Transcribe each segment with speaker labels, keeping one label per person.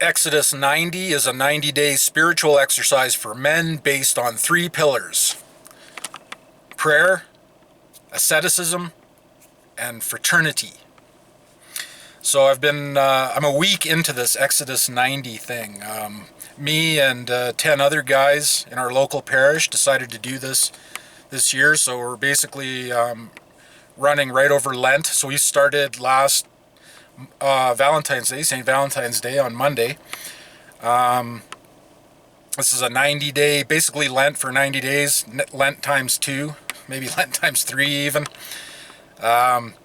Speaker 1: Exodus 90 is a 90-day spiritual exercise for men based on 3 pillars: prayer, asceticism, and fraternity. So I'm a week into this Exodus 90 thing. Me and 10 other guys in our local parish decided to do this year, so we're basically running right over Lent. So we started last Valentine's Day, St. Valentine's Day on Monday. This is a 90-day, basically Lent for 90 days, Lent times 2, maybe Lent times 3 even. And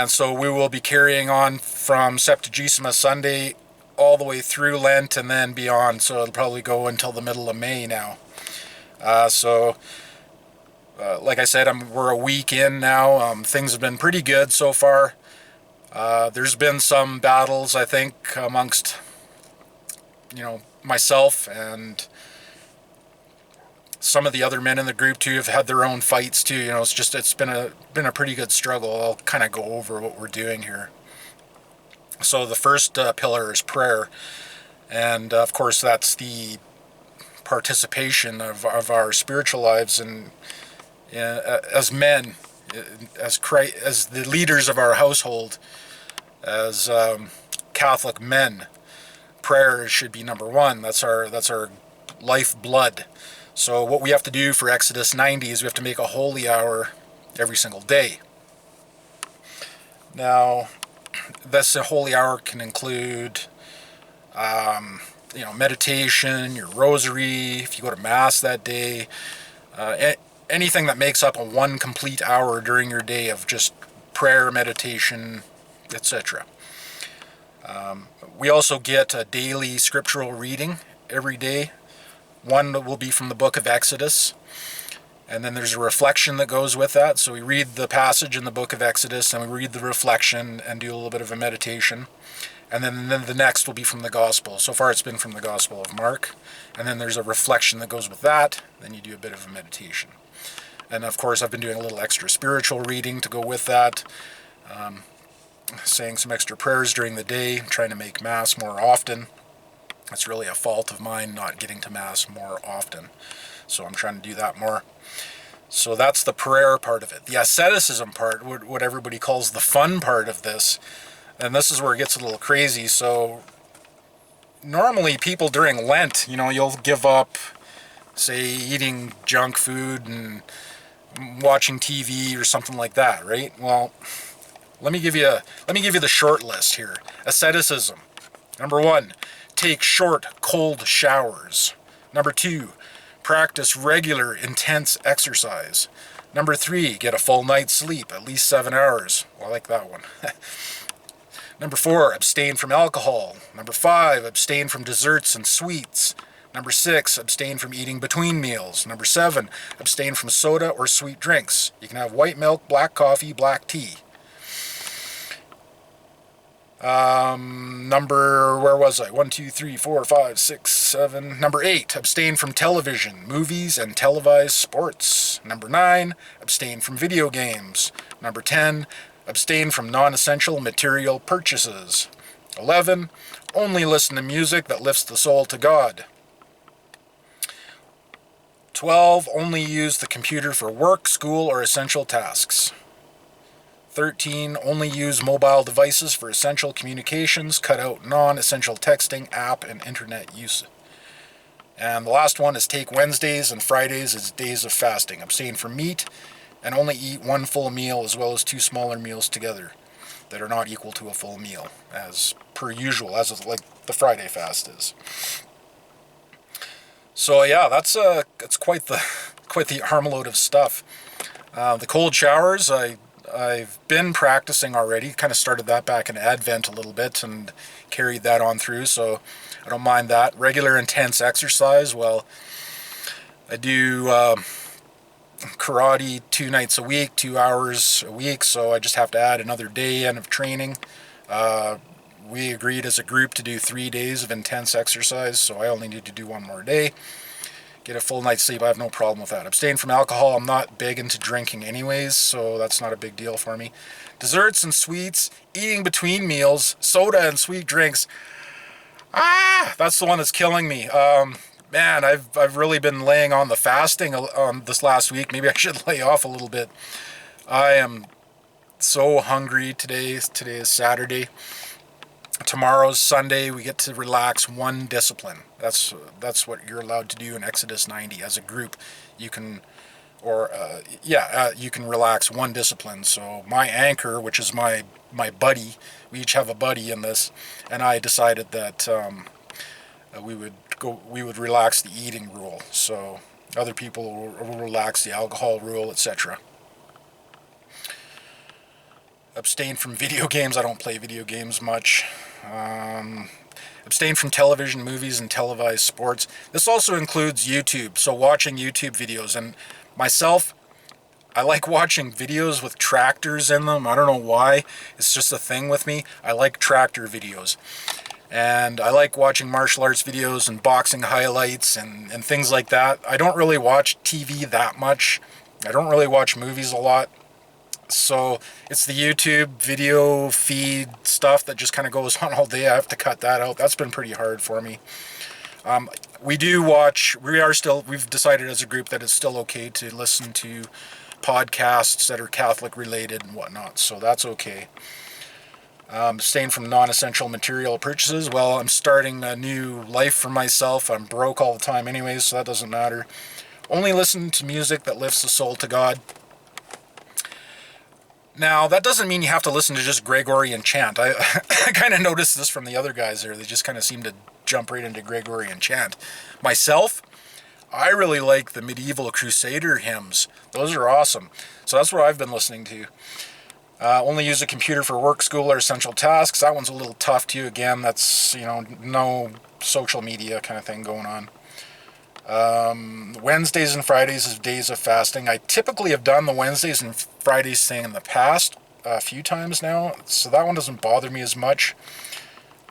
Speaker 1: so we will be carrying on from Septuagesima Sunday all the way through Lent and then beyond. So it'll probably go until the middle of May now. Like I said, we're a week in now. Things have been pretty good so far. There's been some battles, I think, amongst, myself and some of the other men in the group too have had their own fights too. It's been a pretty good struggle. I'll kind of go over what we're doing here. So the first pillar is prayer, and of course that's the participation of our spiritual lives and as men, as the leaders of our household, as Catholic men. Prayer should be number one. That's our lifeblood. So what we have to do for Exodus 90 is we have to make a holy hour every single day. Now, this holy hour can include, meditation, your rosary, if you go to Mass that day, anything that makes up a one complete hour during your day of just prayer, meditation, etc. We also get a daily scriptural reading every day. One will be from the book of Exodus, and then there's a reflection that goes with that. So we read the passage in the book of Exodus, and we read the reflection and do a little bit of a meditation. And then the next will be from the Gospel. So far it's been from the Gospel of Mark. And then there's a reflection that goes with that. Then you do a bit of a meditation. And of course I've been doing a little extra spiritual reading to go with that. Saying some extra prayers during the day, trying to make Mass more often. It's really a fault of mine not getting to Mass more often. So I'm trying to do that more. So that's the prayer part of it. The asceticism part, what everybody calls the fun part of this, and this is where it gets a little crazy. So normally people during Lent, you'll give up, say, eating junk food and watching TV or something like that, right? Well, let me give you the short list here. Asceticism. Number 1, take short, cold showers. Number 2, practice regular, intense exercise. Number 3, get a full night's sleep, at least 7 hours. Well, I like that one. Number 4, abstain from alcohol. Number 5, abstain from desserts and sweets. Number 6, abstain from eating between meals. Number 7, abstain from soda or sweet drinks. You can have white milk, black coffee, black tea. Where was I? 1, 2, 3, 4, 5, 6, 7. Number 8, abstain from television, movies, and televised sports. Number 9, abstain from video games. Number 10, abstain from non-essential material purchases. 11, only listen to music that lifts the soul to God. 12, only use the computer for work, school, or essential tasks. 13, only use mobile devices for essential communications, cut out non-essential texting, app, and internet use. And the last one is take Wednesdays and Fridays as days of fasting. Abstain from meat and only eat 1 full meal as well as 2 smaller meals together that are not equal to a full meal, as per usual, as like the Friday fast is. So yeah, that's quite the armload of stuff. The cold showers, I've been practicing already, kind of started that back in Advent a little bit and carried that on through, so I don't mind that. Regular intense exercise, well, I do karate 2 nights a week, 2 hours a week, so I just have to add another day in of training. We agreed as a group to do 3 days of intense exercise, so I only need to do 1 more day. Get a full night's sleep, I have no problem with that. Abstain from alcohol, I'm not big into drinking anyways, so that's not a big deal for me. Desserts and sweets, eating between meals, soda and sweet drinks. That's the one that's killing me. Man, I've really been laying on the fasting this last week. Maybe I should lay off a little bit. I am so hungry today. Today is Saturday. Tomorrow's Sunday. We get to relax one discipline. That's what you're allowed to do in Exodus 90 as a group. You can, you can relax one discipline. So my anchor, which is my buddy, we each have a buddy in this, and I decided that we would relax the eating rule. So other people will relax the alcohol rule, etc. Abstain from video games. I don't play video games much. Abstain from television, movies, and televised sports. This also includes YouTube, so watching YouTube videos. And myself, I like watching videos with tractors in them. I don't know why. It's just a thing with me. I like tractor videos. And I like watching martial arts videos and boxing highlights and things like that. I don't really watch TV that much. I don't really watch movies a lot. So it's the YouTube video feed stuff that just kind of goes on all day. I have to cut that out. That's been pretty hard for me. We've decided as a group that it's still okay to listen to podcasts that are Catholic related and whatnot. So that's okay. Staying from non-essential material purchases. Well, I'm starting a new life for myself. I'm broke all the time anyways, so that doesn't matter. Only listen to music that lifts the soul to God. Now, that doesn't mean you have to listen to just Gregorian chant. I kind of noticed this from the other guys there. They just kind of seem to jump right into Gregorian chant. Myself, I really like the medieval Crusader hymns. Those are awesome. So that's what I've been listening to. Only use a computer for work, school, or essential tasks. That one's a little tough too. Again, that's, no social media kind of thing going on. Wednesdays and Fridays is days of fasting. I typically have done the Wednesdays and Fridays thing in the past a few times now, so that one doesn't bother me as much.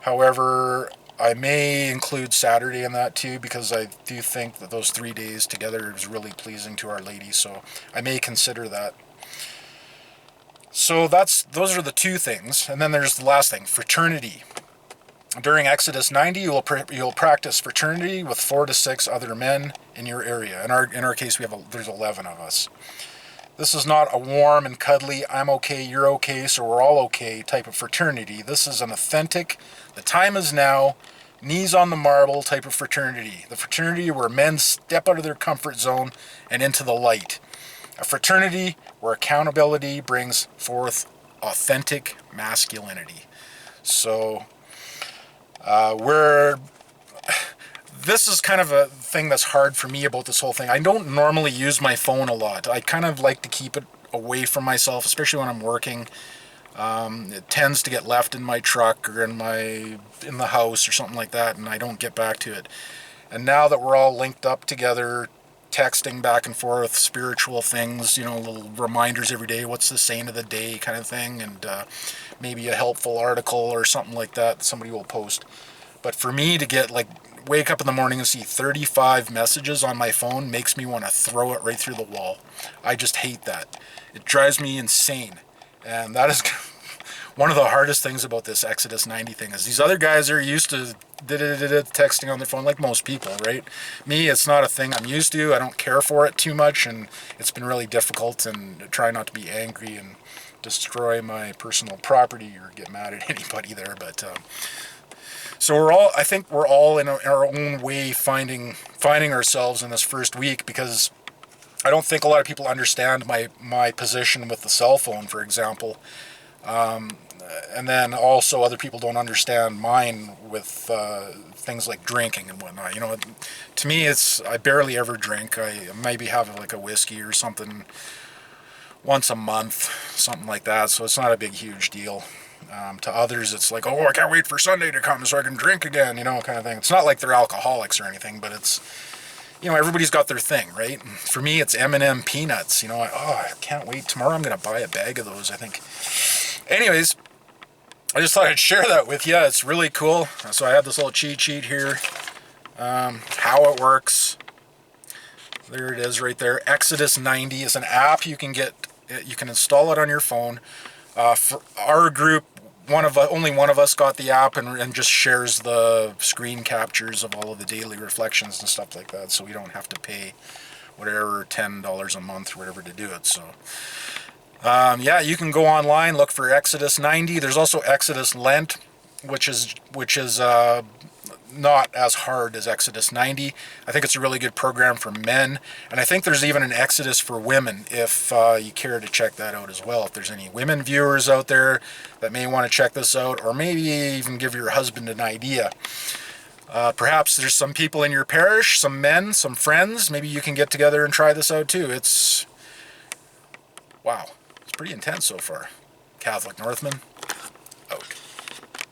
Speaker 1: However, I may include Saturday in that too, because I do think that those 3 days together is really pleasing to Our Lady, so I may consider that. So those are the two things, and then there's the last thing, fraternity. During Exodus 90, you'll practice fraternity with 4 to 6 other men in your area. In our case, there's 11 of us. This is not a warm and cuddly, I'm okay, you're okay, so we're all okay type of fraternity. This is an authentic, the time is now, knees on the marble type of fraternity. The fraternity where men step out of their comfort zone and into the light. A fraternity where accountability brings forth authentic masculinity. So this is kind of a thing that's hard for me about this whole thing. I don't normally use my phone a lot. I kind of like to keep it away from myself, especially when I'm working. It tends to get left in my truck or in the house or something like that, and I don't get back to it. And now that we're all linked up together, texting back and forth, spiritual things, little reminders every day, what's the saint of the day kind of thing, and maybe a helpful article or something like that somebody will post. But for me to wake up in the morning and see 35 messages on my phone makes me want to throw it right through the wall. I just hate that. It drives me insane. And that is one of the hardest things about this Exodus 90 thing is these other guys are used to texting on their phone like most people, right? Me, it's not a thing I'm used to. I don't care for it too much, and it's been really difficult, and I try not to be angry and destroy my personal property or get mad at anybody there. But so I think we're all in our own way finding ourselves in this first week, because I don't think a lot of people understand my position with the cell phone, for example. And then also other people don't understand mine with things like drinking and whatnot. To me, I barely ever drink. I maybe have a whiskey or something once a month, something like that. So it's not a big, huge deal. To others, it's like, oh, I can't wait for Sunday to come so I can drink again, kind of thing. It's not like they're alcoholics or anything, but it's, everybody's got their thing, right? For me, it's M&M peanuts. I can't wait. Tomorrow I'm going to buy a bag of those, I think. Anyways, I just thought I'd share that with you. It's really cool. So I have this little cheat sheet here. How it works. There it is right there. Exodus 90 is an app you can install it on your phone. For our group, only one of us got the app, and just shares the screen captures of all of the daily reflections and stuff like that, so we don't have to pay whatever $10 a month or whatever to do it. So yeah, you can go online, look for Exodus 90. There's also Exodus Lent, which is not as hard as Exodus 90. I think it's a really good program for men, and I think there's even an Exodus for women if you care to check that out as well. If there's any women viewers out there that may want to check this out, or maybe even give your husband an idea. Perhaps there's some people in your parish, some men, some friends, maybe you can get together and try this out too. Wow, it's pretty intense so far. Catholic Northman, out.